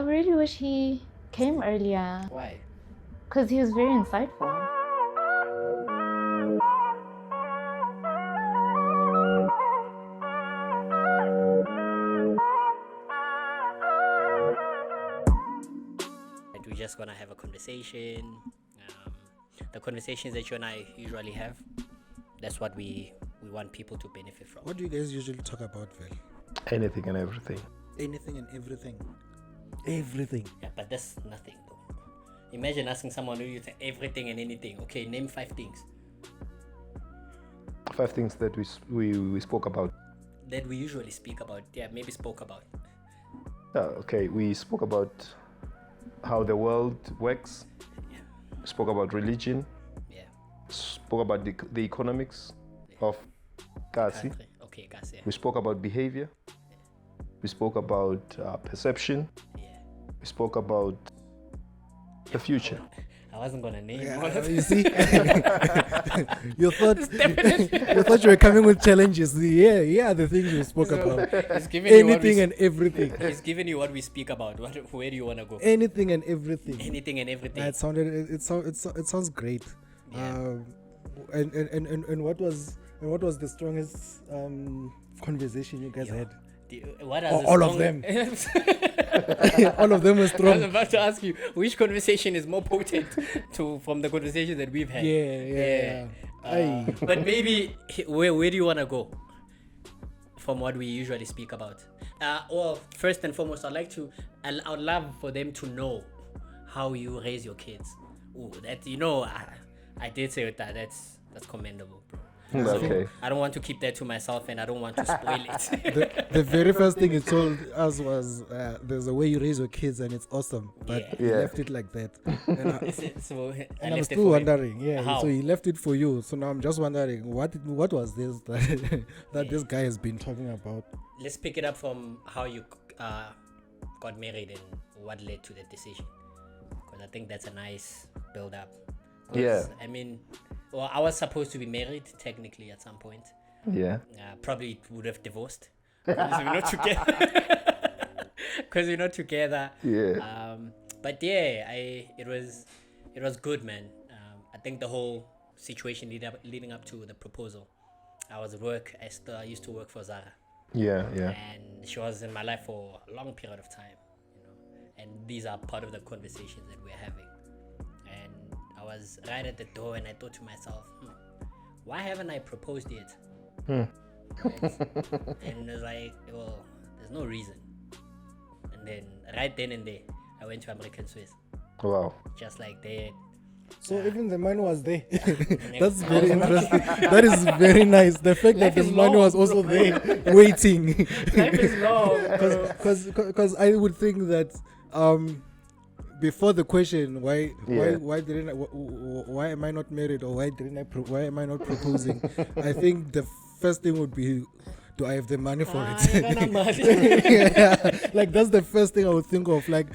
really wish he came earlier. Why? Because he was very insightful. We're just gonna have a conversation. The conversations that you and I usually have, that's what we want people to benefit from. What do you guys usually talk about, Vel? Anything and everything. Anything and everything. Everything. Yeah, but that's nothing though. Imagine asking someone who you think everything and anything. Okay, name 5 things 5 things that we spoke about. that we usually speak about. Yeah, maybe spoke about. Okay, we spoke about how the world works. Yeah. Spoke about religion. Yeah. Spoke about the economics of Kasi. Country. Okay, guys. Yeah. We spoke about behavior. We spoke about perception. Yeah. We spoke about the future. I wasn't gonna name Yeah, all of them. you see, you thought you were coming with challenges. Yeah, the things we spoke about. He's giving you what Anything and everything. He's giving you what we speak about. Where do you wanna go? Anything and everything. Anything and everything. It sounds great. Yeah. And what was the strongest conversation you guys had? What are Oh, the all of strong- All of them were I was strong. about to ask you which conversation is more potent from the conversations that we've had. Yeah. Aye. But maybe where do you wanna go from what we usually speak about? Well, first and foremost, I would love for them to know how you raise your kids. Oh, that I did say that. That's commendable, bro. Okay. I don't want to keep that to myself, and I don't want to spoil it. The very first thing he told us was, "There's a way you raise your kids, and it's awesome." But he Yeah. left it like that. And, So I and I'm left it still for him. wondering. Yeah. How? So he left it for you. So now I'm just wondering what was this that this guy has been talking about? Let's pick it up from how you got married and what led to that decision, because I think that's a nice build up. Yeah. I mean, well, I was supposed to be married technically at some point. Yeah. Probably would have divorced because we're not together. Because we're not together. Yeah. But yeah, it was good, man. I think the whole situation leading up to the proposal. I was at work. I used to work for Zara. Yeah. And she was in my life for a long period of time, and these are part of the conversations that we're having. And I was right at the door and I thought to myself, why haven't I proposed yet? Right? And it was like, well, there's no reason. And then right then and there I went to American Swiss, Wow. just like that. So even the money was there. That's very interesting. That is very nice. The fact Life that the is money long, was also there, waiting. Life is long, bro. Because I would think that before the question why am I not married, or why am I not proposing, I think the first thing would be, do I have the money for it? Yeah, like that's the first thing I would think of. Like,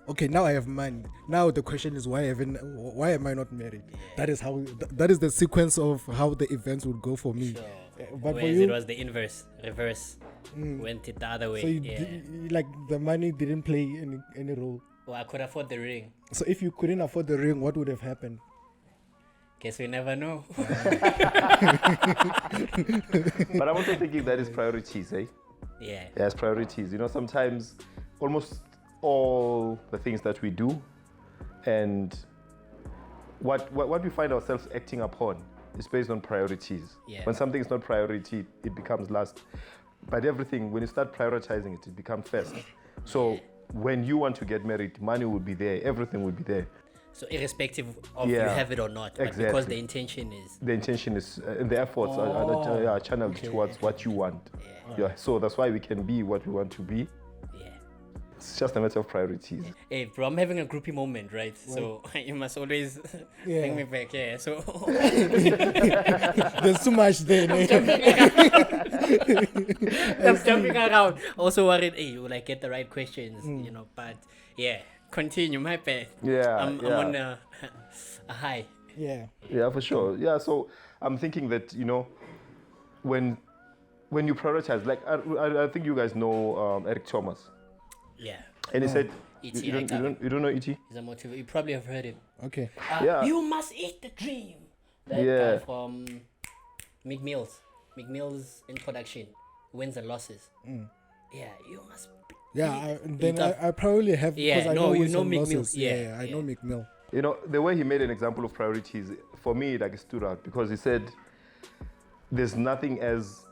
okay, now I have money. Now the question is, why am I not married? That is that is the sequence of how the events would go for me. Sure. But for Whereas you, it was the reverse. Went it the other way. so like the money didn't play any role. Well, I could afford the ring. So if you couldn't afford the ring, what would have happened? Guess we never know. But I'm also thinking that is priorities, eh? Yeah. Yes, priorities. Sometimes almost all the things that we do and what we find ourselves acting upon is based on priorities. Yeah. When something is not priority, it becomes last. But everything, when you start prioritizing it, it becomes first. So when you want to get married, money will be there, everything will be there. So irrespective of you Yeah, have it or not, but because exactly. the intention is. The intention is, and the efforts are channeled towards what you want. Yeah. So that's why we can be what we want to be. Yeah. It's just a matter of priorities. Hey, bro, I'm having a groupie moment, right? So you must always bring me back. Yeah. So There's too much there. I'm jumping around. Also worried, hey, will I get the right questions? But yeah, continue. My bad. Yeah. I'm on a high. Yeah. Yeah, for sure. Yeah, so I'm thinking that, when you prioritize, like I think you guys know Eric Thomas. Yeah. And he said, E.T. you don't know E.T.? He's a motivator. You probably have heard him. Okay. Yeah. You must eat the dream. That Yeah. guy from Meek Mill's. Meek Mill's in production. Wins and losses. Yeah, you must. Yeah, I probably have. Yeah, because I no, you wins know and Meek Mill. losses. Yeah, I know Meek Mill. You know, the way he made an example of priorities, for me, like, it stood out because he said, there's nothing as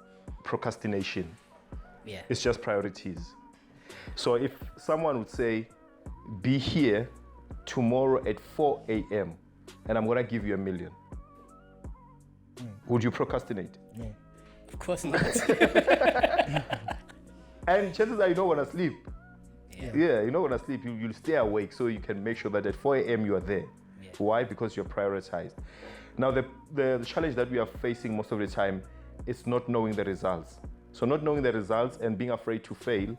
procrastination. Yeah. It's just priorities. So if someone would say, be here tomorrow at 4 a.m. and I'm going to give you $1 million, would you procrastinate? No. Of course not. And chances are you don't want to sleep. Yeah. You don't want to sleep. You'll stay awake so you can make sure that at 4 a.m. you are there. Yeah. Why? Because you're prioritized. Now, the challenge that we are facing most of the time is not knowing the results. So not knowing the results and being afraid to fail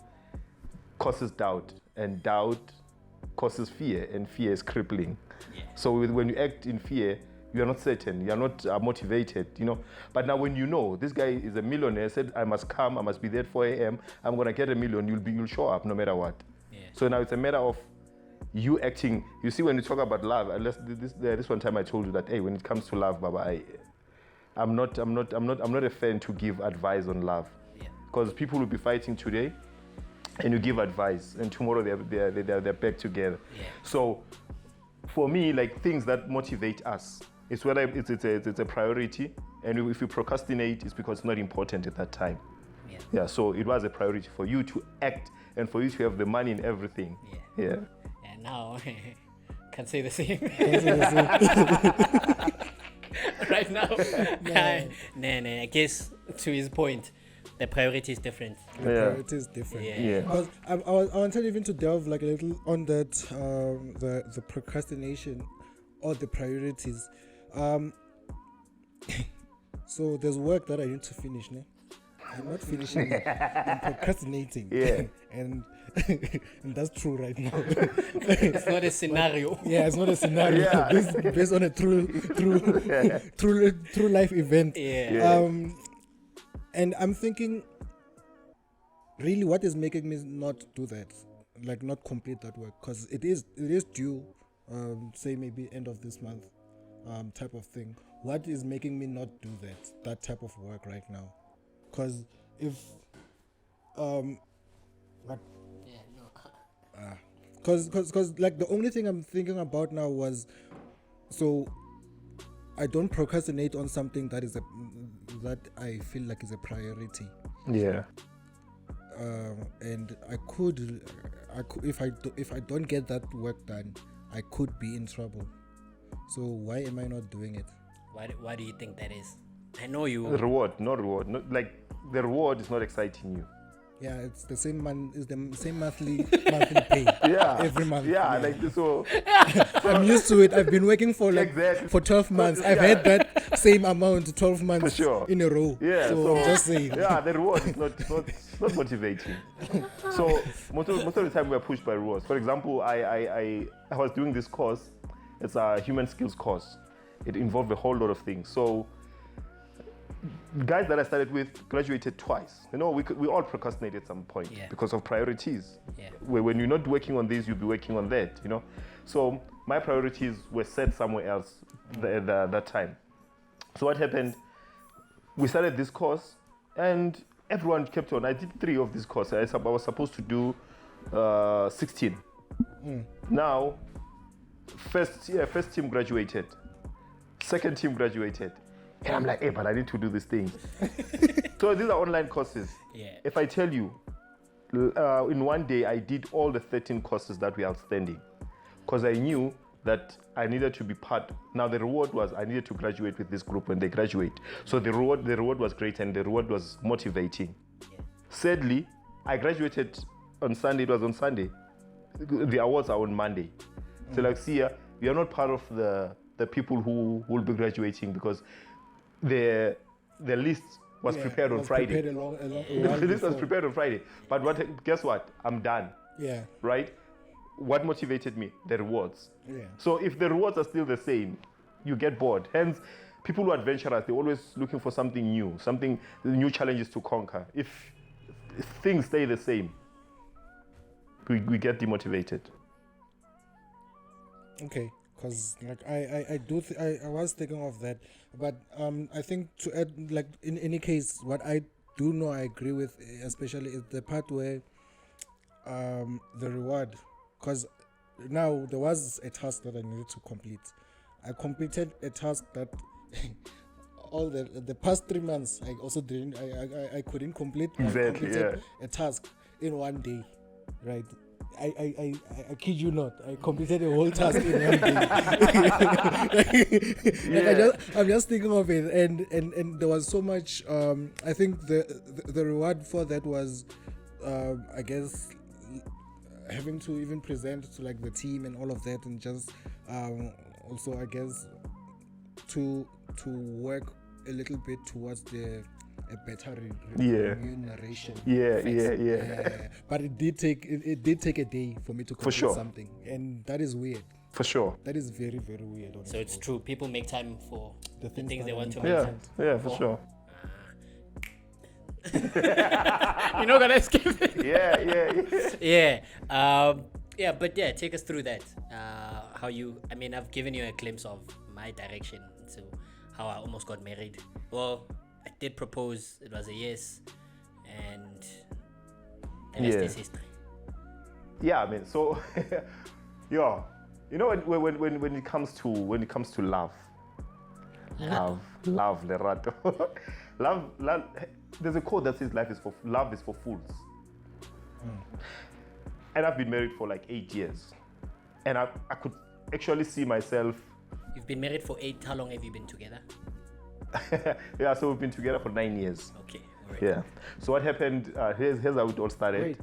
causes doubt. And doubt causes fear. And fear is crippling. Yeah. So when you act in fear, you are not certain, you are not motivated, you know. But now when you know, this guy is a millionaire, said, I must come, I must be there at 4 a.m., I'm going to get $1 million, you'll show up no matter what. Yeah. So now it's a matter of you acting. You see, when you talk about love, unless this one time I told you that, hey, when it comes to love, Baba, I'm not a fan to give advice on love. Yeah. Because people will be fighting today, and you give advice, and tomorrow they're back together. Yeah. So for me, like, things that motivate us, it's whether it's a priority, and if you procrastinate, it's because it's not important at that time. Yeah. Yeah, so it was a priority for you to act and for you to have the money and everything. Yeah. And now, can't say the same. Right now, I guess to his point, the priority is different. The priority is different. Yeah. Because I wanted even to delve like a little on that, the procrastination or the priorities. So there's work that I need to finish, ne? I'm not finishing it. I'm procrastinating. Yeah. and that's true right now. It's not a scenario. Yeah, it's not a scenario. Yeah. This is based on a true life event. Yeah. And I'm thinking, really, what is making me not do that? Like, not complete that work? Because it is due, say maybe end of this month, type of thing. What is making me not do that type of work right now? Because if, because like the only thing I'm thinking about now was, so I don't procrastinate on something that I feel like is a priority. Yeah. And I could if I don't get that work done, I could be in trouble. So why am I not doing it? Why do you think that is? I know you. The reward. Like, the reward is not exciting you. Yeah, it's the same monthly pay. Yeah. Every month. Yeah, like, so. I'm used to it. I've been working for Exactly. for 12 months. I've had that same amount 12 months sure. in a row. Yeah, So I'm just saying. Yeah, the reward is not motivating. So most of the time we're pushed by rewards. For example, I was doing this course. It's a human skills course. It involved a whole lot of things. So guys that I started with graduated twice. You know, we all procrastinate at some point because of priorities. Yeah. When you're not working on this, you'll be working on that, you know. So my priorities were set somewhere else that time. So what happened, we started this course and everyone kept on. I did 3 of this course. I was supposed to do 16. Now, first team graduated, second team graduated. And I'm like, hey, but I need to do these things. So these are online courses. Yeah. If I tell you, in one day, I did all the 13 courses that were outstanding. Because I knew that I needed to be part. Now the reward was I needed to graduate with this group when they graduate. So the reward was great and the reward was motivating. Yeah. Sadly, I graduated on Sunday. It was on Sunday. The awards are on Monday. So like, see, we are not part of the people who will be graduating because the list was prepared on Friday. The list was prepared on Friday. But guess what? I'm done. Yeah. Right? What motivated me? The rewards. Yeah. So if the rewards are still the same, you get bored. Hence, people who are adventurous, they're always looking for something new challenges to conquer. If things stay the same, we get demotivated. Okay, because like I was thinking of that, but I think to add, like, in any case, what I do know I agree with, especially is the part where the reward, because now there was a task that I needed to complete. I completed a task that all the past 3 months I also didn't I couldn't complete. Exactly, I completed a task in one day, right? I kid you not, I completed a whole task in one day. I'm just thinking of it, and there was so much. I think the reward for that was, I guess, having to even present to like the team and all of that, and just also I guess to work a little bit towards a better remuneration. But it did take a day for me to complete sure. something, and that is weird. For sure. That is very, very weird. So it's true. People make time for the things that they are want to make important. time. Yeah, for sure. You're not gonna escape it. Yeah. But take us through that. How you? I mean, I've given you a glimpse of my direction to how I almost got married. Well, I did propose. It was a yes, and the rest is history. Yeah, I mean, so yeah, you know, when it comes to love, lerato, love. There's a quote that says love is for fools. And I've been married for like 8 years, and I could actually see myself. You've been married for 8. How long have you been together? Yeah, so we've been together for 9 years. Okay. All right. Yeah. So what happened? Here's how it all started. Wait,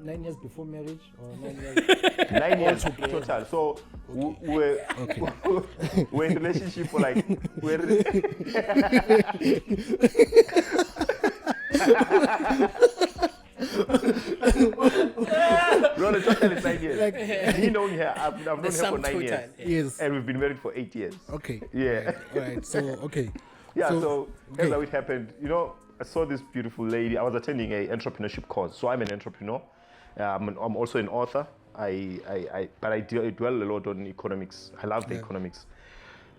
9 years before marriage or 9 years? 9 years total. So we're we're in a relationship for like no, the total is 9 years. Like, me knowing her, I've known her for 9 years. Yes. And we've been married for 8 years. Okay. Yeah. All right. So okay. Yeah, so okay. here's how it happened. You know, I saw this beautiful lady. I was attending a entrepreneurship course. So I'm an entrepreneur. I'm also an author. But I dwell a lot on economics. I love the economics.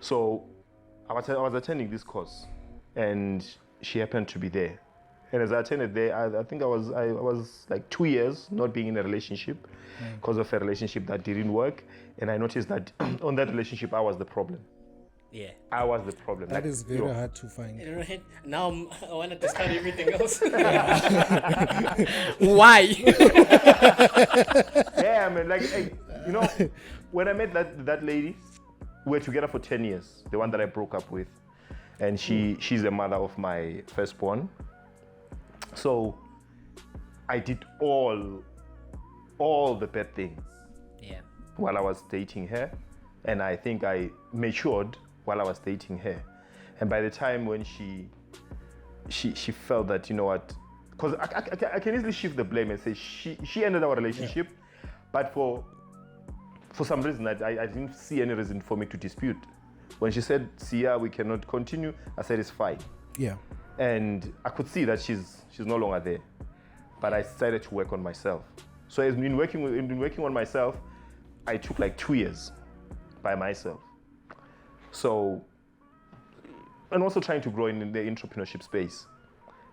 So I was attending this course, and she happened to be there. And as I attended there, I think I was like 2 years not being in a relationship because of a relationship that didn't work. And I noticed that on that relationship, I was the problem. Yeah. I was the problem. That is very hard to find. Right. Now I want to discard everything else. Why? Yeah, I mean, like, you know, when I met that lady, we were together for 10 years, the one that I broke up with. And she's the mother of my firstborn. So I did all the bad things while I was dating her. And I think I matured while I was dating her. And by the time when she felt that, you know what, because I can easily shift the blame and say she ended our relationship, but for some reason I didn't see any reason for me to dispute. When she said, Sia, we cannot continue, I said it's fine. Yeah. And I could see that she's no longer there. But I decided to work on myself. So in working on myself, I took like 2 years by myself. So, and also trying to grow in the entrepreneurship space.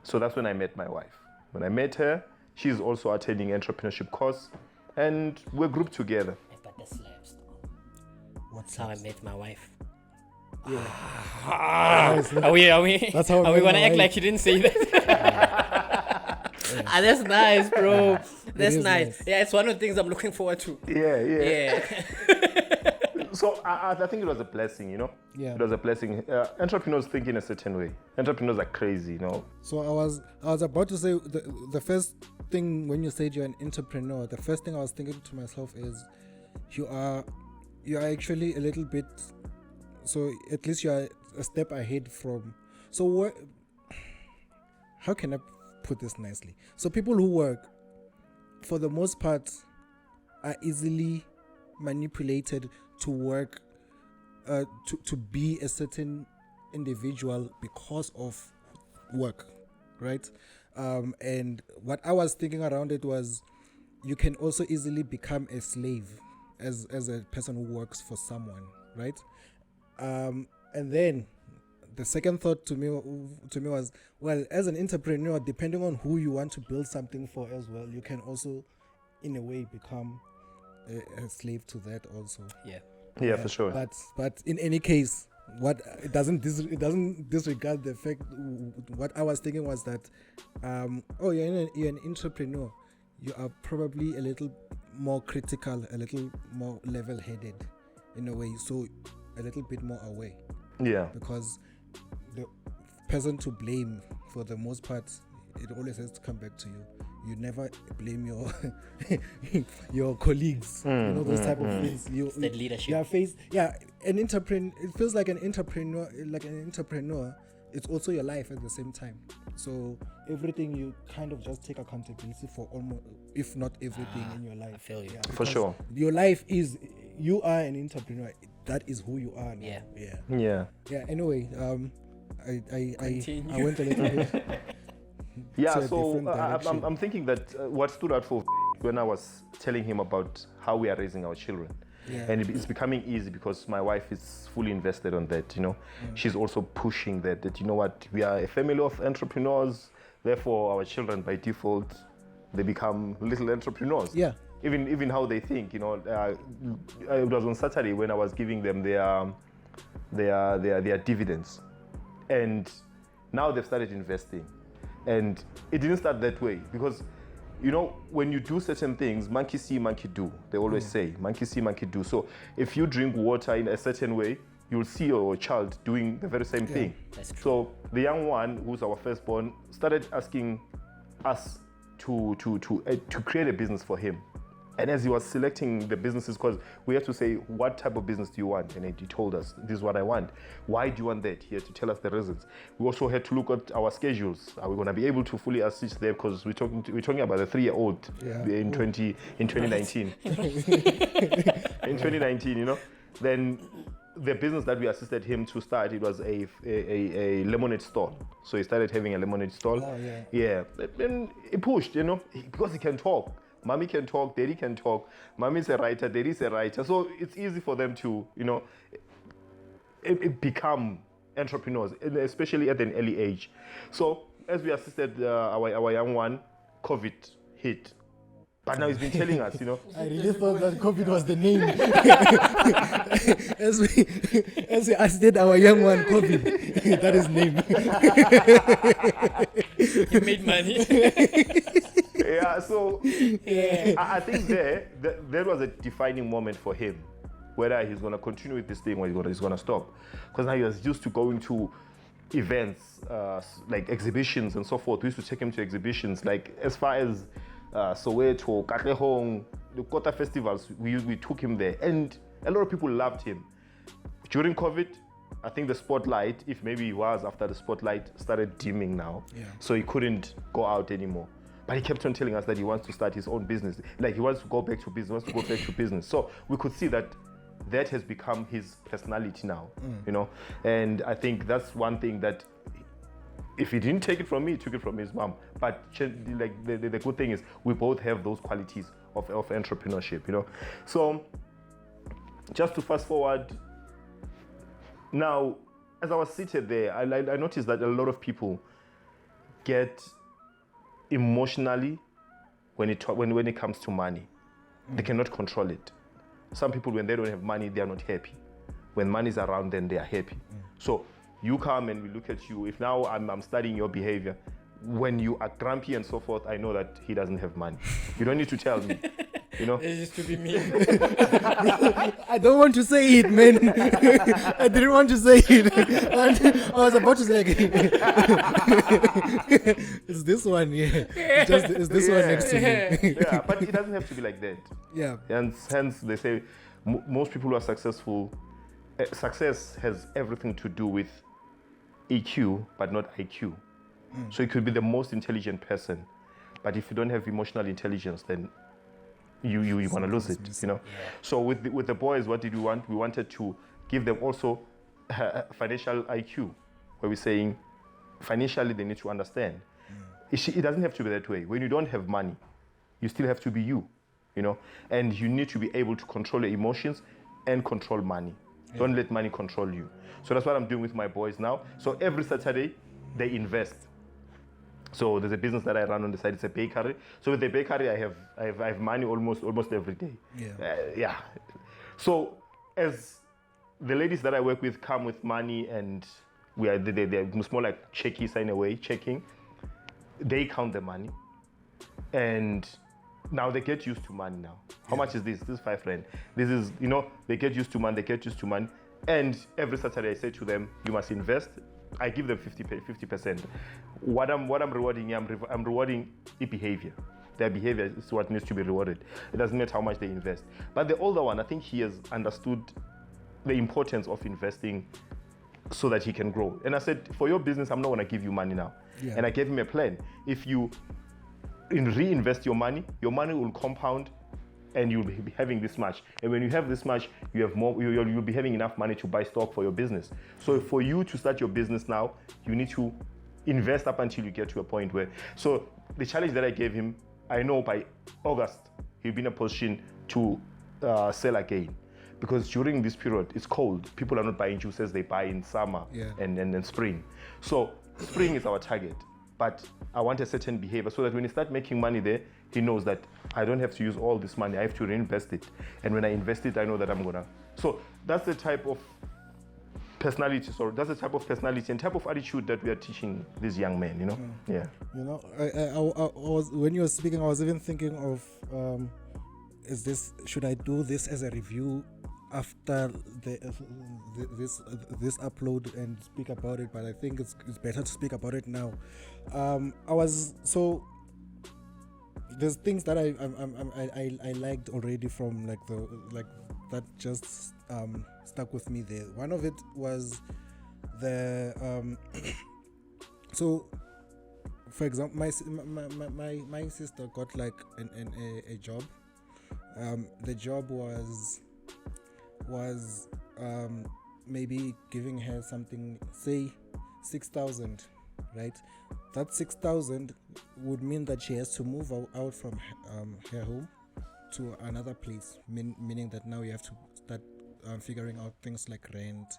So that's when I met my wife. When I met her, she's also attending entrepreneurship course, and we're grouped together. But the slaps though. What's How I met my wife. Yeah. Are we? That's how I are we met gonna my act wife. like you didn't say that? That's nice, bro. That's nice. Yeah, it's one of the things I'm looking forward to. Yeah. So I think it was a blessing, you know? Yeah. It was a blessing. Entrepreneurs think in a certain way. Entrepreneurs are crazy, you know? So I was about to say the first thing when you said you're an entrepreneur, the first thing I was thinking to myself is you are actually a little bit, so at least you are a step ahead from. So how can I put this nicely? So people who work, for the most part, are easily manipulated to work, to be a certain individual because of work, right? And what I was thinking around it was, you can also easily become a slave as a person who works for someone, right? And then the second thought to me was, well, as an entrepreneur, depending on who you want to build something for as well, you can also in a way become a slave to that also. Yeah, for sure. But in any case, it doesn't disregard the fact. What I was thinking was that you're an entrepreneur, you are probably a little more critical, a little more level-headed in a way, so a little bit more aware, Yeah. because the person to blame for the most part, it always has to come back to you. You never blame your your colleagues, those type of things. It's that leadership. An entrepreneur. It feels like an entrepreneur. It's also your life at the same time. So everything you kind of just take accountability for, almost, if not everything in your life. I feel you. For sure. Your life is, you are an entrepreneur. That is who you are now. Yeah. Anyway, I Continue. went a little bit. Yeah, to a so different direction. I'm thinking that what stood out for when I was telling him about how we are raising our children. And it's becoming easy because my wife is fully invested on that, She's also pushing that, you know what, we are a family of entrepreneurs, therefore our children by default, they become little entrepreneurs. Yeah. Even how they think, it was on Saturday when I was giving them their dividends. And now they've started investing. And it didn't start that way because, when you do certain things, monkey see, monkey do. They always say, monkey see, monkey do. So if you drink water in a certain way, you'll see your child doing the very same thing. That's true. So the young one, who's our firstborn, started asking us to create a business for him. And as he was selecting the businesses, because we have to say, what type of business do you want? And he told us, this is what I want. Why do you want that? He had to tell us the reasons. We also had to look at our schedules. Are we going to be able to fully assist there? Because we're talking about a 3-year-old in 2019. In 2019, then the business that we assisted him to start, it was a lemonade stall. So he started having a lemonade stall. Oh, yeah. Yeah. And he pushed, because he can talk. Mommy can talk, daddy can talk. Mommy's a writer, daddy's a writer. So it's easy for them to, become entrepreneurs, especially at an early age. So as we assisted our young one, COVID hit. But now he's been telling us, I really thought that COVID was the name. as we assisted our young one, COVID, that is name. You made money. Yeah, so I think that was a defining moment for him, whether he's going to continue with this thing or he's going to stop. Because now he was used to going to events, like exhibitions and so forth. We used to take him to exhibitions, like as far as Soweto, Katlehong, the Kota festivals, we took him there. And a lot of people loved him. During COVID, I think the spotlight, if maybe he was after the spotlight, started dimming now. Yeah. So he couldn't go out anymore. But he kept on telling us that he wants to start his own business. Like he wants to go back to business, So we could see that has become his personality now, And I think that's one thing that if he didn't take it from me, he took it from his mom. But like the good thing is we both have those qualities of entrepreneurship, So just to fast forward, now as I was seated there, I noticed that a lot of people get emotionally when it comes to money. They cannot control it. Some people, when they don't have money, they are not happy. When money is around, then they are happy. So you come and we look at you. If now I'm studying your behavior, when you are grumpy and so forth, I know that he doesn't have money. You don't need to tell me. It used to be me. I don't want to say it, man. I didn't want to say it. I was about to say, it's this one, it's this one next to me. Yeah, but it doesn't have to be like that. Yeah. And hence they say most people who are successful, success has everything to do with EQ, but not IQ. So you could be the most intelligent person, but if you don't have emotional intelligence, then you want to lose it, So with the boys, what did we want? We wanted to give them also financial IQ, where we're saying financially they need to understand. It doesn't have to be that way. When you don't have money, you still have to be you, you know, and you need to be able to control your emotions and control money. Don't let money control you. So that's what I'm doing with my boys now. So every Saturday they invest. So there's a business that I run on the side. It's a bakery. So with the bakery, I have money almost every day. Yeah. So as the ladies that I work with come with money, and they're more like checkies in a way, checking. They count the money, and now they get used to money now. How much is this? This is 5 rand. This is, you know, they get used to money. They get used to money, and every Saturday I say to them, you must invest. I give them 50%. What I'm rewarding, I'm rewarding the behavior. Their behavior is what needs to be rewarded. It doesn't matter how much they invest. But the older one, I think he has understood the importance of investing so that he can grow. And I said, for your business, I'm not going to give you money now. Yeah. And I gave him a plan. If you reinvest your money will compound, and you'll be having this much. And when you have this much, you have more. You'll be having enough money to buy stock for your business. So for you to start your business now, you need to invest up until you get to a point where. So the challenge that I gave him, I know by August he'll be in a position to sell again. Because during this period, it's cold. People are not buying juices, they buy in summer and spring. So spring is our target. But I want a certain behavior so that when he starts making money there, he knows that I don't have to use all this money. I have to reinvest it. And when I invest it, I know that I'm going to. So that's the type of personality, and type of attitude that we are teaching these young men, you know? Yeah. You know, I was, when you were speaking, I was even thinking of, should I do this as a review after this upload and speak about it? But I think it's better to speak about it now. There's things that I liked already from that just stuck with me there. One of it was the so for example, my sister got like a job. The job was maybe giving her something, say 6,000, right? That 6,000 would mean that she has to move out from her home to another place, meaning that now you have to start figuring out things like rent.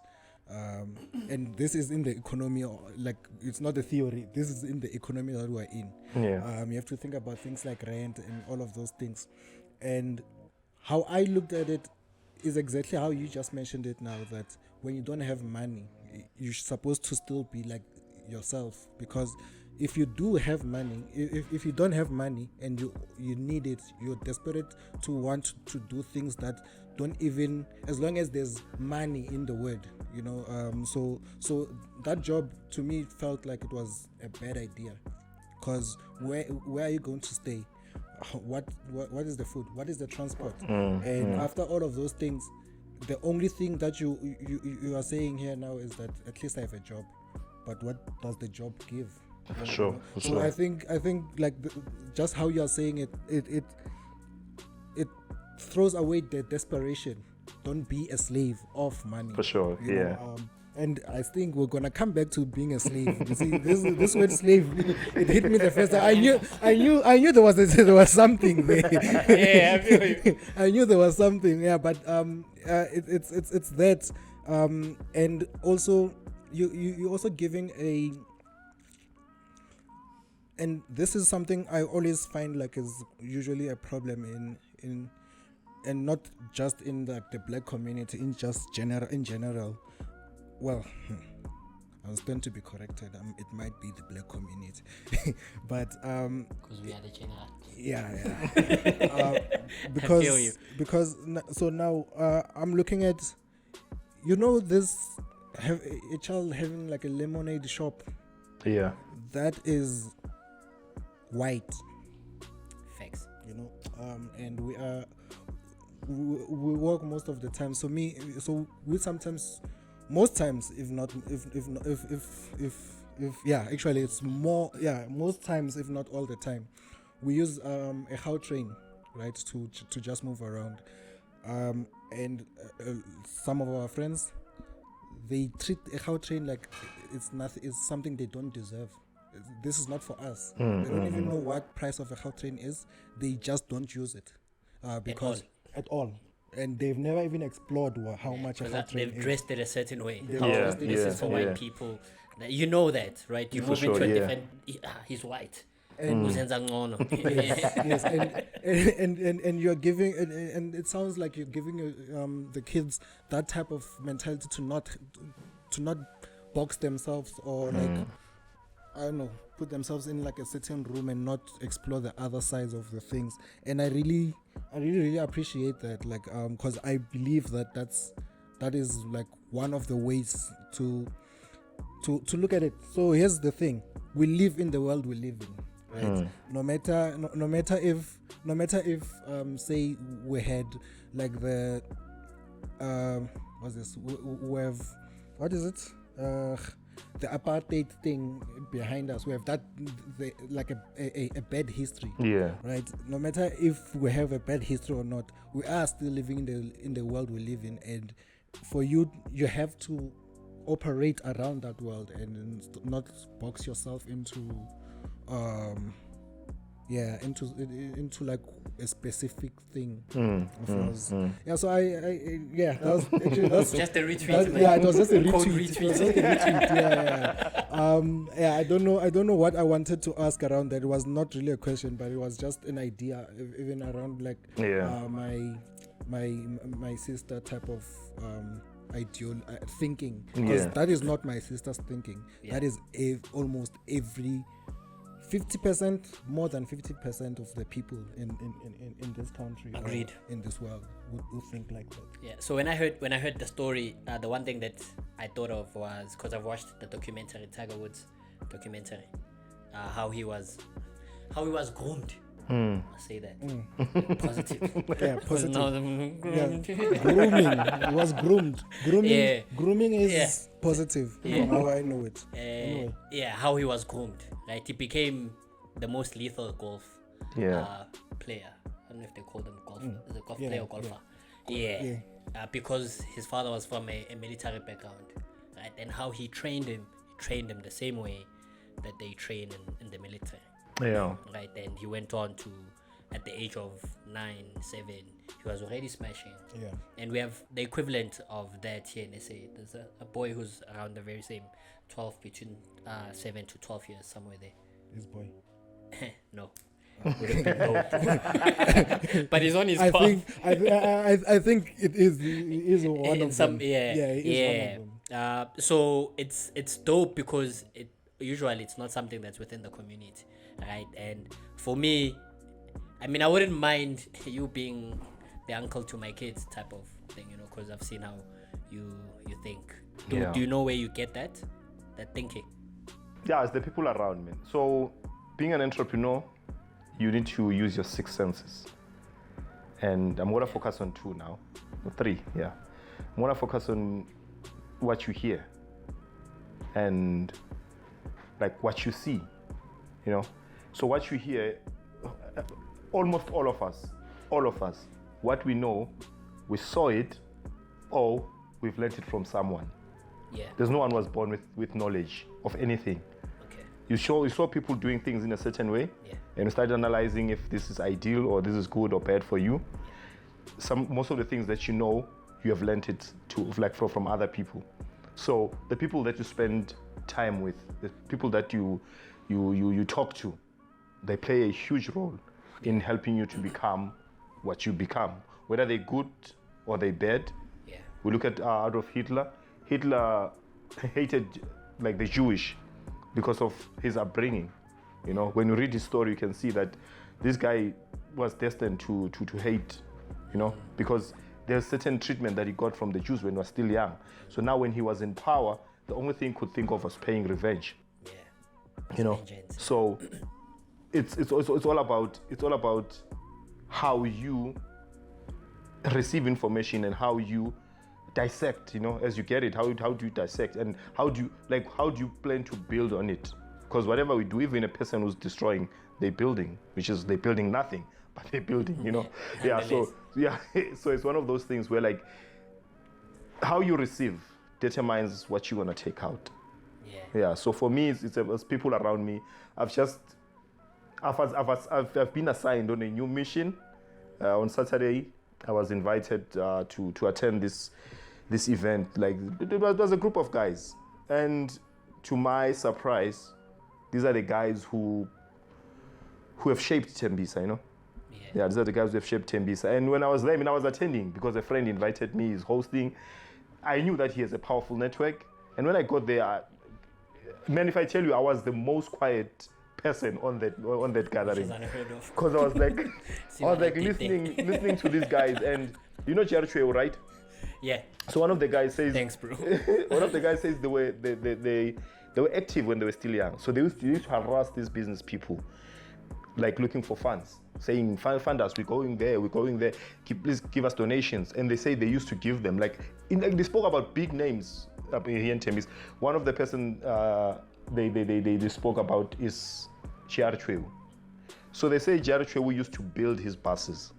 And this is in the economy, like it's not a theory, this is in the economy that we're in. You have to think about things like rent and all of those things. And how I looked at it is exactly how you just mentioned it now, that when you don't have money, you're supposed to still be like yourself. Because if you do have money, if you don't have money and you need it, you're desperate to want to do things that don't even, as long as there's money in the word, you know. So that job to me felt like it was a bad idea, because where are you going to stay? What is the food? What is the transport? And after all of those things, the only thing that you are saying here now is that at least I have a job. But what does the job give? Sure. So I think like just how you are saying it throws away the desperation. Don't be a slave of money. For sure. You know, and I think we're gonna come back to being a slave. You see, this word slave, it hit me the first time. I knew there was something there. Yeah, I feel you. I knew there was something. Yeah, but it's that, and also you also giving a. And this is something I always find like is usually a problem in and not just in the black community, in general. Well, I was going to be corrected. It might be the black community, but because we are the general. Yeah. Because so now I'm looking at, you know, this a child having like a lemonade shop. Yeah. That is white. Facts. You know, and we work most of the time. So we sometimes. Most times, if actually it's more, most times, if not all the time, we use a how train, right, to just move around, and some of our friends, they treat a how train like it's nothing, it's something they don't deserve. this is not for us. They don't even know what price of a Gautrain is. They just don't use it because at all. And they've never even explored how much a Gautrain They've is. dressed it a certain way. They've How dressed it a this is certain for way. white people. You know that, right? You For move sure, into a yeah. different. He's white. Uzenza ngcono. Yes, and you're giving, and it sounds like you're giving the kids that type of mentality to not box themselves or like, I don't know, put themselves in like a certain room and not explore the other sides of the things. And I really appreciate that, like, because I believe that is like one of the ways to look at it. So here's the thing: we live in the world we live in. Right. No matter if say we had like the what's this? We have, what is it? The apartheid thing behind us. We have that like a bad history. Yeah. Right. No matter if we have a bad history or not, we are still living in the world we live in, and for you have to operate around that world and not box yourself into into like a specific thing of yours. Yeah, so that's Just a retweet. it was just a Code retweet. It was just a retweet. Yeah. I don't know what I wanted to ask around that. It was not really a question, but it was just an idea, even around like my sister type of thinking, because that is not my sister's thinking. That is almost every 50%, more than 50% of the people in this country, Agreed, in this world would think like that. Yeah. So when I heard the story, the one thing that I thought of was, because I've watched the documentary, Tiger Woods documentary, how he was groomed. I'll say that. Positive. Yeah, positive. Groomed. Grooming. It was groomed. Grooming. Yeah. Grooming is positive. Yeah. From how I know it. Anyway. Yeah, how he was groomed. Right, he became the most lethal golf player. I don't know if they call them golf. Is it golf player or golfer? Yeah. Because his father was from a military background, right? And how he trained him the same way that they train in the military. Yeah. Right, and he went on to, at the age of 9, 7, he was already smashing. Yeah. And we have the equivalent of that here in SA. There's a boy who's around the very same between 7 to 12 years, somewhere there. This boy. No. But he's on his path. I think it is one of them. It is one of them. So it's dope because usually it's not something that's within the community, right? And for me, I mean, I wouldn't mind you being the uncle to my kids type of thing, because I've seen how you think. Do you know where you get that thinking? Yeah, it's the people around me. So being an entrepreneur, you need to use your 6 senses. And I'm going to focus on 2 now. 3, yeah. I'm going to focus on what you hear and like what you see, So what you hear, almost all of us, what we know, we saw it or we've learned it from someone. Yeah. There's no one was born with knowledge of anything. Okay. You saw people doing things in a certain way, and you started analyzing if this is ideal or this is good or bad for you. Most of the things that you have learned it from other people. So the people that you spend time with, the people that you talk to, they play a huge role in helping you to become what you become, whether they're good or they're bad. Yeah. We look at Adolf Hitler. Hitler hated like the Jewish because of his upbringing. When you read his story, you can see that this guy was destined to hate, because there's certain treatment that he got from the Jews when he was still young. So now when he was in power, the only thing he could think of was paying revenge. Yeah. So it's all about how you receive information and how you dissect, as you get it. How do you dissect, and how do you plan to build on it? Because whatever we do, even a person who's destroying, they're building nothing, but they're building, So it's one of those things where like how you receive determines what you want to take out. Yeah. So for me, it's people around me. I've been assigned on a new mission. On Saturday, I was invited to attend this event. Like it was a group of guys, and to my surprise, these are the guys who have shaped Tembisa, you know. Yeah, these are the guys who have shaped Tembisa. And when I was there, I was attending because a friend invited me, he's hosting. I knew that he has a powerful network. And when I got there, man, if I tell you, I was the most quiet person on that gathering. Because I was like listening to these guys. And you know Jerchweo, right? Yeah. So one of the guys says, thanks, bro. One of the guys says they were active when they were still young. So they used to harass these business people, like looking for funds, saying, fund us, we're going there, please give us donations. And they say they used to give them, they spoke about big names up here in Tembisa. One of the person they spoke about is Chiarchwewu. So they say Chiarchwewu used to build his buses.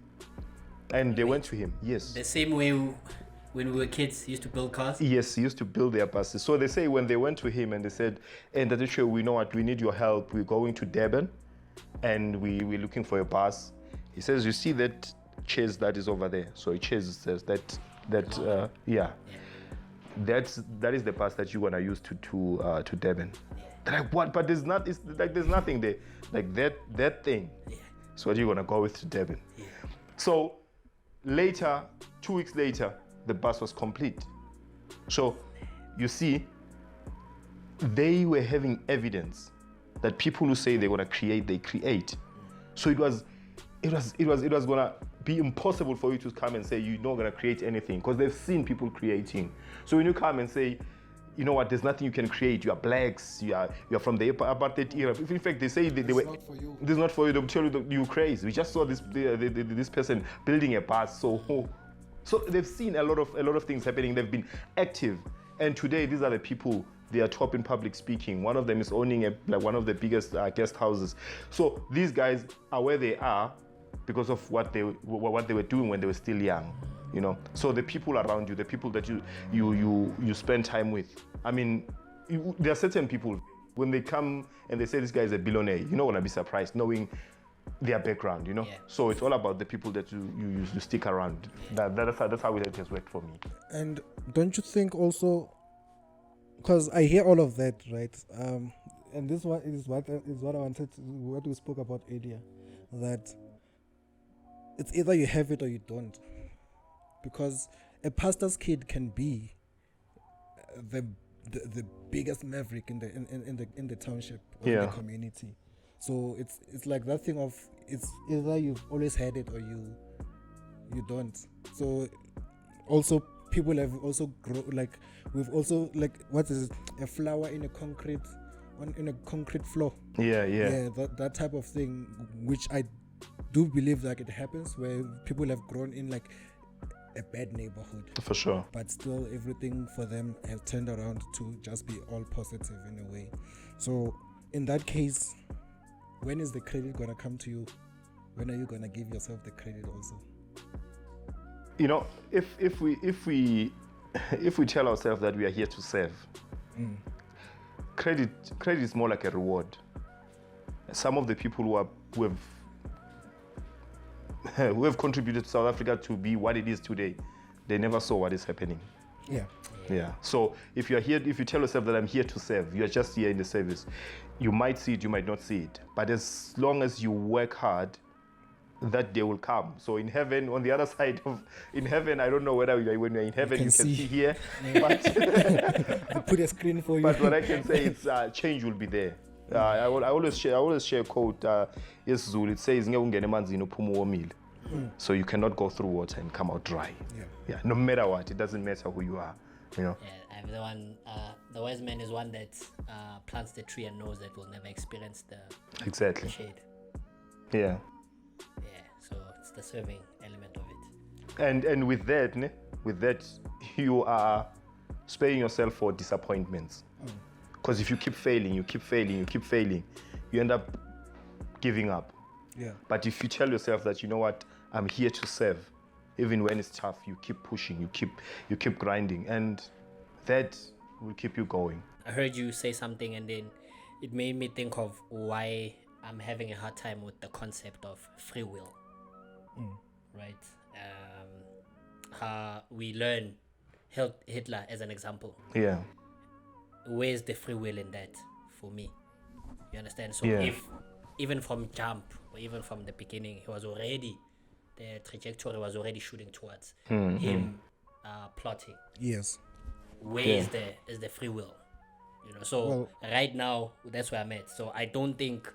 And they went to him, yes. The same way when we were kids, he used to build cars? Yes, he used to build their buses. So they say when they went to him and they said, and Chiarchwewu, we know what, we need your help, we're going to Durban and we're looking for a bus. He says, you see that chase that is over there? So he says that is the bus that you're gonna use to Durban. They're like, what? But there's nothing there. Like that thing. Yeah. So what are you gonna go with to Durban? Yeah. So later, 2 weeks later, the bus was complete. So you see, they were having evidence that people who say they're gonna create, they create. So it was gonna be impossible for you to come and say you're not gonna create anything because they've seen people creating. So when you come and say, you know what, there's nothing you can create, you are blacks, you are from the apartheid era. If in fact they say they were, not for you. This is not for you, they'll tell you that you're crazy. We just saw this person building a bus. So they've seen a lot of things happening. They've been active, and today these are the people. They are top in public speaking. One of them is owning one of the biggest guest houses. So these guys are where they are because of what they were doing when they were still young, you know. So the people around you, the people that you spend time with. I mean, there are certain people when they come and they say this guy is a billionaire, you're not gonna be surprised knowing their background, you know. Yeah. So it's all about the people that you stick around. Yeah. That's how it has worked for me. And don't you think also? Because I hear all of that, right? And this one is what I wanted to, what we spoke about earlier, that it's either you have it or you don't. Because a pastor's kid can be the biggest maverick in the township or in the community. So it's like that thing of it's either you've always had it or you don't. So also people have also we've also what is it, a flower in a concrete floor. Yeah, that type of thing, which I do believe that it happens where people have grown in like a bad neighborhood for sure, but still everything for them has turned around to just be all positive in a way. So in that case, when is the credit gonna come to you? When are you gonna give yourself the credit also? You know, if we tell ourselves that we are here to serve, credit is more like a reward. Some of the people who have contributed to South Africa to be what it is today, they never saw what is happening. Yeah. So if you are here, if you tell yourself that I'm here to serve, you are just here in the service. You might see it, you might not see it. But as long as you work hard, that day will come. So in heaven, on the other side of in heaven, I don't know whether when you're in heaven you can see here, but I'll put a screen for you. But what I can say is change will be there. I always share a quote. Yes, Zulu. It says, so you cannot go through water and come out dry. Yeah. No matter what, it doesn't matter who you are. You know. Yeah, I'm the one. The wise man is one that plants the tree and knows that will never experience the shade. Yeah. So it's the serving element of it. And with that, you are sparing yourself for disappointments. Because if you keep failing, you end up giving up. Yeah. But if you tell yourself that, you know what, I'm here to serve, even when it's tough, you keep pushing, you keep grinding, and that will keep you going. I heard you say something, and then it made me think of why I'm having a hard time with the concept of free will. Right? We learn Hitler as an example. Yeah. Where's the free will in that for me? You understand? So Yeah. if even from jump or even from the beginning, the trajectory was already shooting towards him plotting. Yes. Where Yeah. is the free will? You know, so Well- right now that's where I'm at. So I don't think,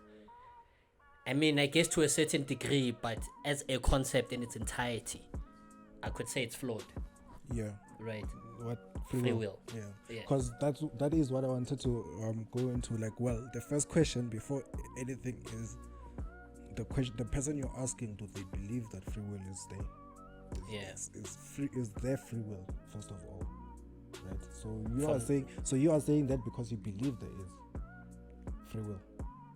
I mean, I guess to a certain degree, but as a concept in its entirety, I could say it's flawed, Yeah. right? What Free will. Yeah. Yeah. Because that is what I wanted to go into. Like, well, the first question before anything is the question. The person you're asking, do they believe that free will is there? Yeah. Is there free will first of all, right? So you From- are saying that because you believe there is free will,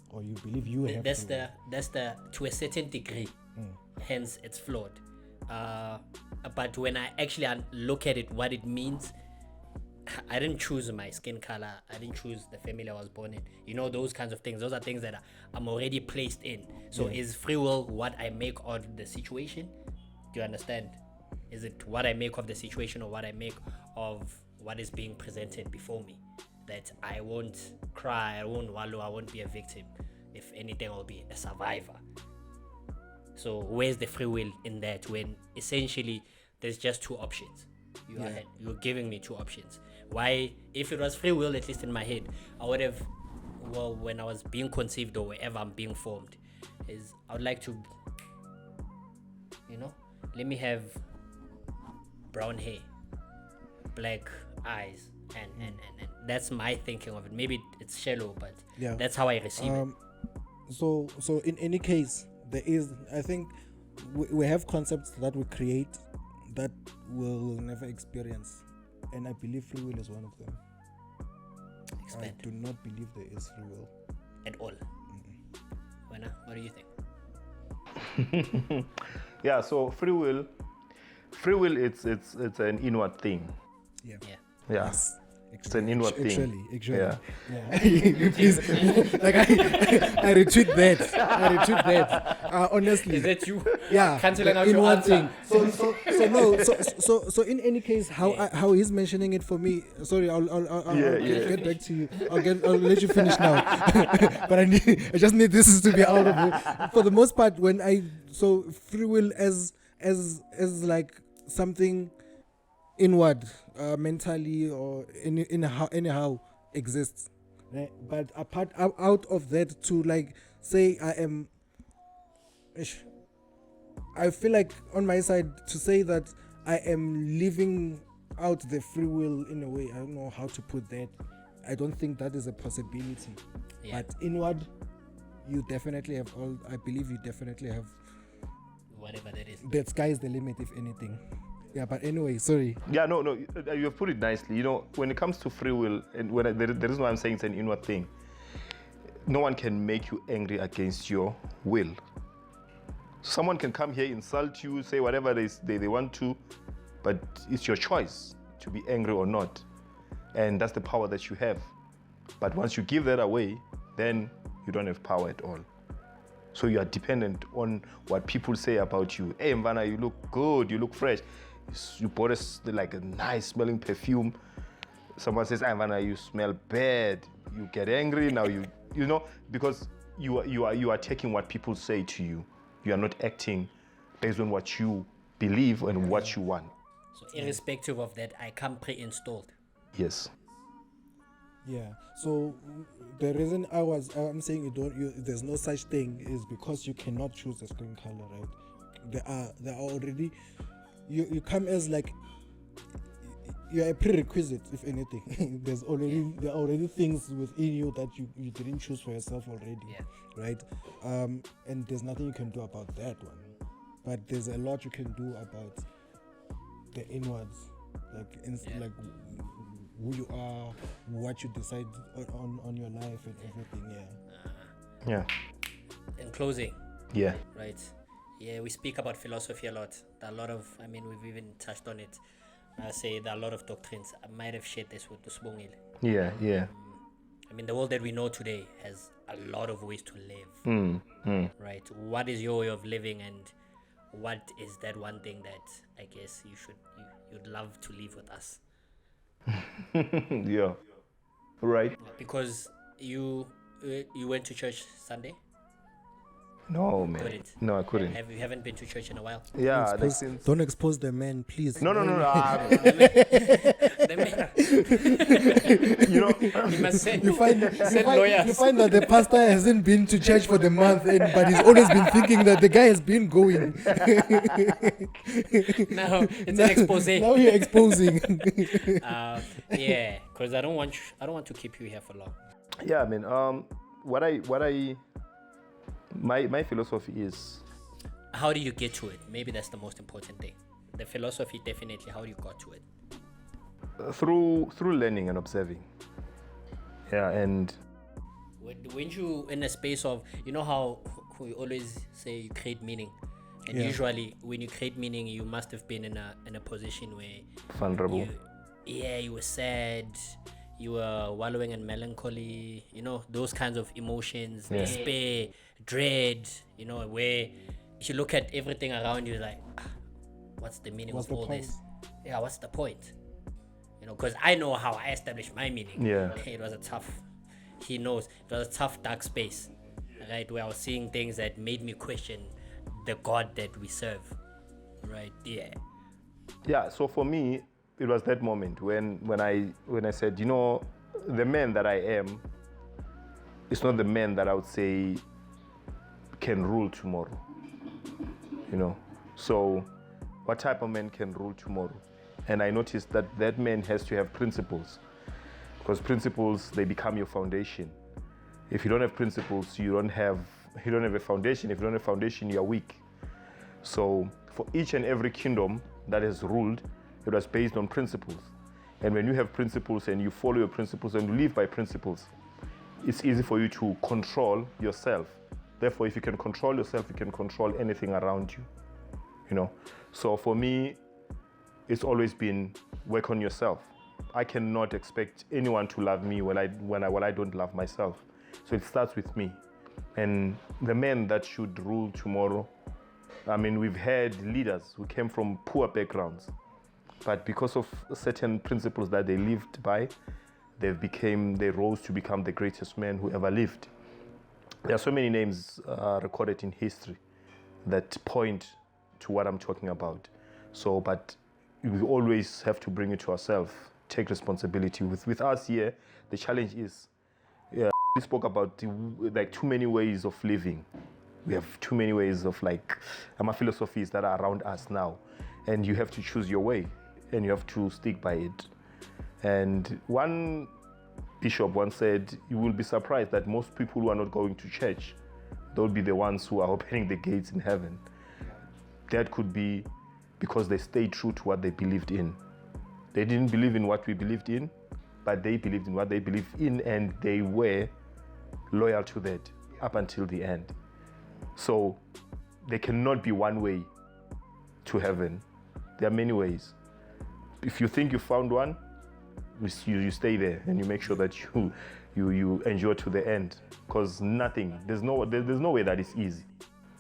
or you believe you have. That's free the to a certain degree, hence it's flawed. But when I actually look at it, what it means, I didn't choose my skin color, I didn't choose the family I was born in, you know, those kinds of things. Those are things that I'm already placed in. So is free will what I make of the situation? Do you understand? Is it what I make of the situation, or what I make of what is being presented before me? That I won't cry, I won't wallow, I won't be a victim. If anything, I'll be a survivor. So where's the free will in that, when essentially there's just two options? You're giving me two options. Why, if it was free will, at least in my head, I would have, well, when I was being conceived or wherever I'm being formed, is I would like to, you know, let me have brown hair, black eyes, and that's my thinking of it. Maybe it's shallow, but Yeah. that's how I receive it. So in any case, there is, I think we have concepts that we create that we'll never experience, and I believe free will is one of them. Expand I do not believe there is free will. at all. Wena, what do you think? Yeah. So free will, it's an inward thing. Yeah. Yeah. Yeah. Yes. It's an inward thing. Actually. Yeah. Please, like I retweet that. Honestly. Is that you? Yeah, Canceling the out your inward answer. thing. So in any case, how he's mentioning it for me. Sorry, I'll get back to you. I'll let you finish now. But I just need this to be out of it. For the most part, free will as like something inward, mentally or anyhow exists. Right? But out of that, to like say I feel like on my side to say that I am living out the free will in a way. I don't know how to put that. I don't think that is a possibility. Yeah. But inward, you definitely have all. I believe you definitely have. Whatever that is. That sky is the limit, if anything. Yeah, but anyway, sorry. Yeah, no, you have put it nicely. You know, when it comes to free will, and the reason why I'm saying it's an inward thing, no one can make you angry against your will. Someone can come here, insult you, say whatever they want to, but it's your choice to be angry or not. And that's the power that you have. But once you give that away, then you don't have power at all. So you are dependent on what people say about you. Hey, Mvana, you look good, you look fresh. You bought like a nice smelling perfume. Someone says, hey, Mvana, you smell bad. You get angry now. You know, because you are taking what people say to you. You are not acting based on what you believe and what you want. So irrespective of that, I come pre-installed. Yes. Yeah. So the reason I'm saying there's no such thing is because you cannot choose the skin color, right? There are already you come as like you're a prerequisite, if anything. there are already things within you that you didn't choose for yourself already. Yeah. Right? And there's nothing you can do about that one. But there's a lot you can do about the inwards, like who you are, what you decide on your life and everything. Yeah. In closing, Yeah. right? Yeah, we speak about philosophy a lot. There are a lot of, I mean, we've even touched on it. I say there are a lot of doctrines. I might have shared this with Usbongile. Yeah. I mean, the world that we know today has a lot of ways to live, right? What is your way of living, and what is that one thing that I guess you'd love to leave with us? Yeah. Right. Because you went to church Sunday, No, man. couldn't? No, I couldn't. You haven't been to church in a while? Yeah, like Expose- since. don't expose the man, please. No. The man- You know, he must send, You find, send lawyers. you find that the pastor hasn't been to church for the month, but he's always been thinking that the guy has been going. Now it's an expose. Now you're exposing. Yeah, because I don't want to keep you here for long. yeah, I mean, my philosophy is How do you get to it? Maybe that's the most important thing. The philosophy, definitely. How you got to it? through learning and observing. Yeah, and When you in a space of, you know how we always say you create meaning, and Yeah. usually when you create meaning, you must have been in a position where vulnerable. you were sad, you were wallowing in melancholy, those kinds of emotions, Yeah. despair, dread, where if you look at everything around you, like, what's the meaning What's of the all point? this? Yeah, what's the point? Because I know how I established my meaning. Yeah. It was a tough, he knows, it was a tough, dark space, right? Where I was seeing things that made me question the God that we serve, right? Yeah. Yeah, so for me, it was that moment when I said, the man that I am is not the man that I would say can rule tomorrow. So what type of man can rule tomorrow? And I noticed that man has to have principles, because principles, they become your foundation. If you don't have principles, you don't have a foundation. If you don't have foundation, you are weak. So for each and every kingdom that has ruled, it was based on principles. And when you have principles and you follow your principles and you live by principles, it's easy for you to control yourself. Therefore, if you can control yourself, you can control anything around you. So for me, it's always been work on yourself. I cannot expect anyone to love me when I don't love myself. So it starts with me. And the men that should rule tomorrow, I mean, we've had leaders who came from poor backgrounds, but because of certain principles that they lived by, they rose to become the greatest men who ever lived. There are so many names recorded in history that point to what I'm talking about. So, but we always have to bring it to ourselves, take responsibility. With us here, the challenge is, we spoke about too many ways of living. We have too many ways of philosophies that are around us now, and you have to choose your way, and you have to stick by it. And one bishop once said, you will be surprised that most people who are not going to church, they'll be the ones who are opening the gates in heaven. That could be because they stayed true to what they believed in. They didn't believe in what we believed in, but they believed in what they believed in, and they were loyal to that up until the end. So there cannot be one way to heaven. There are many ways. If you think you found one, you stay there and you make sure that you endure to the end. Because there's no way that is easy.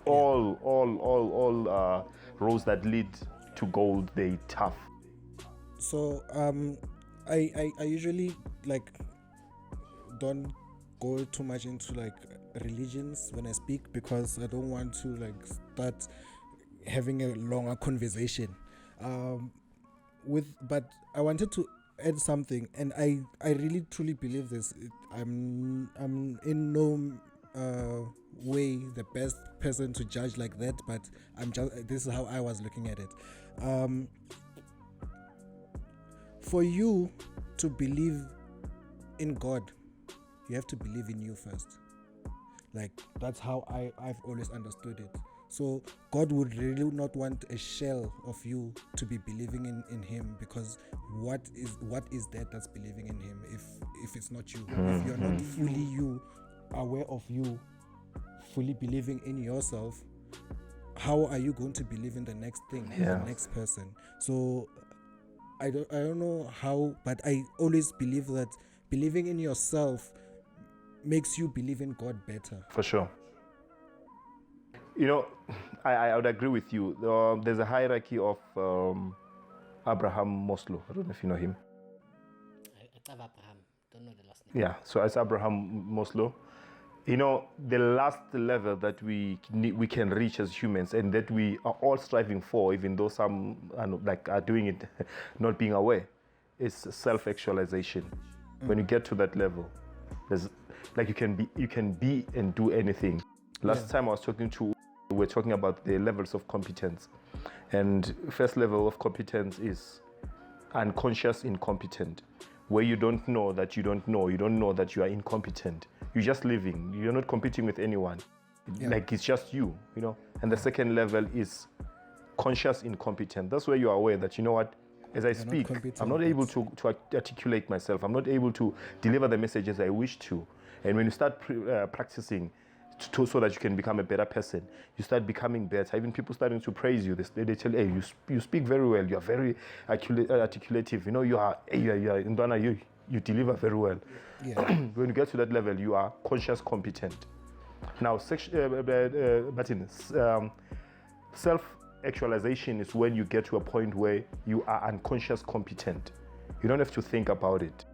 All roads that lead to gold, they tough. So I usually don't go too much into religions when I speak, because I don't want to start having a longer conversation. But I wanted to add something, and I really truly believe this. I'm in no way the best person to judge like that, but this is how I was looking at it. For you to believe in God, you have to believe in you first. That's how I've always understood it. So God would really not want a shell of you to be believing in him, because what is that's believing in him if it's not you? If you're not fully you, aware of you, fully believing in yourself, how are you going to believe in the next thing, the next person? So I don't know how, but I always believe that believing in yourself makes you believe in God better. For sure. You know, I would agree with you. There's a hierarchy of Abraham Maslow. I don't know if you know him. I have Abraham. Don't know the last name. Yeah, so it's Abraham Maslow. You know, the last level that we can reach as humans, and that we are all striving for, even though some are doing it not being aware, is self-actualization. When you get to that level, there's like you can be and do anything. Last time I was we were talking about the levels of competence, and first level of competence is unconscious incompetent, where you don't know that you don't know. You don't know that you are incompetent. You're just living. You're not competing with anyone. Like it's just you, you know. And the second level is conscious incompetent. That's where you are aware that, you know what, as I speak, I'm not able to articulate myself. I'm not able to deliver the messages I wish to. And when you start practicing so that you can become a better person, you start becoming better. Even people starting to praise you. They tell you, hey, you speak very well. You are very articulative. You know, you deliver very well. Yeah. When you get to that level, you are conscious competent. Now, self-actualization is when you get to a point where you are unconscious competent. You don't have to think about it.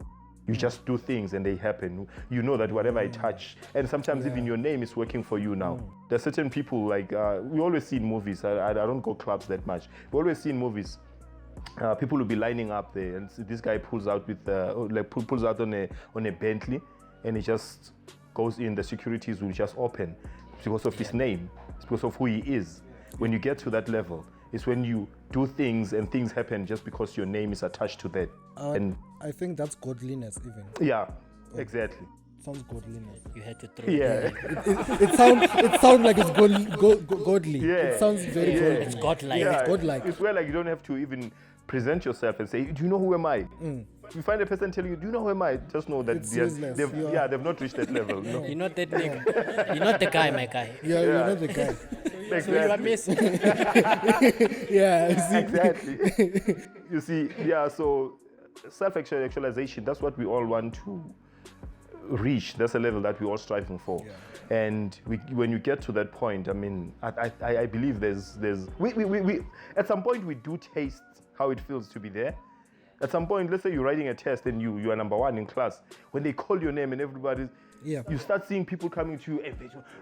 You just do things and they happen. You know that whatever I touch, and sometimes even your name is working for you now. There's certain people, like, we always see in movies, I don't go clubs that much. We always see in movies, people will be lining up there, and this guy pulls out with pulls out on a Bentley, and he just goes in. The securities will just open because of his name, it's because of who he is. When you get to that level, it's when you do things and things happen just because your name is attached to that. And I think that's godliness, even. Yeah, exactly. Sounds godliness. You had to throw Yeah, It sounds like it's godly. Yeah. It sounds very godly. It's godlike. yeah. It's godlike. It's where like you don't have to even present yourself and say, "Do you know who am I?" If you find a person telling you, "Do you know who am I?" Just know that It's useless. they've not reached that level. No. You're not that nigga. You're not the guy, my guy. Yeah, you're not the guy. So you are missing. Yeah, see? Exactly. You see, yeah. So self-actualization, that's what we all want to reach. That's a level that we're all striving for. And when you get to that point, I mean, I believe we at some point we do taste how it feels to be there. At some point, let's say you're writing a test and you are number one in class. When they call your name and everybody's, you start seeing people coming to you, hey,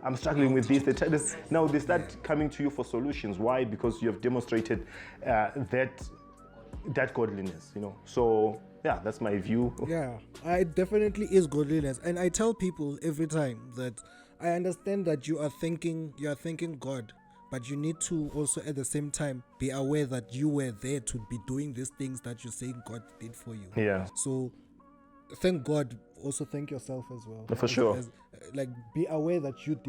I'm struggling with this. Now they start coming to you for solutions. Why? Because you have demonstrated that godliness, you know. So yeah, that's my view. Yeah, it definitely is godliness. And I tell people every time that I understand that you are thinking God, but you need to also at the same time be aware that you were there to be doing these things that you're saying God did for you. Yeah. So thank God, also thank yourself as well. For sure. Like be aware that you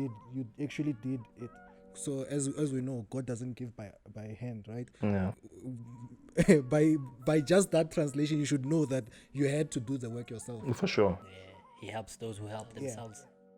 actually did it. So as we know, God doesn't give by hand, right? Yeah. by just that translation, you should know that you had to do the work yourself. For sure. Yeah, he helps those who help themselves.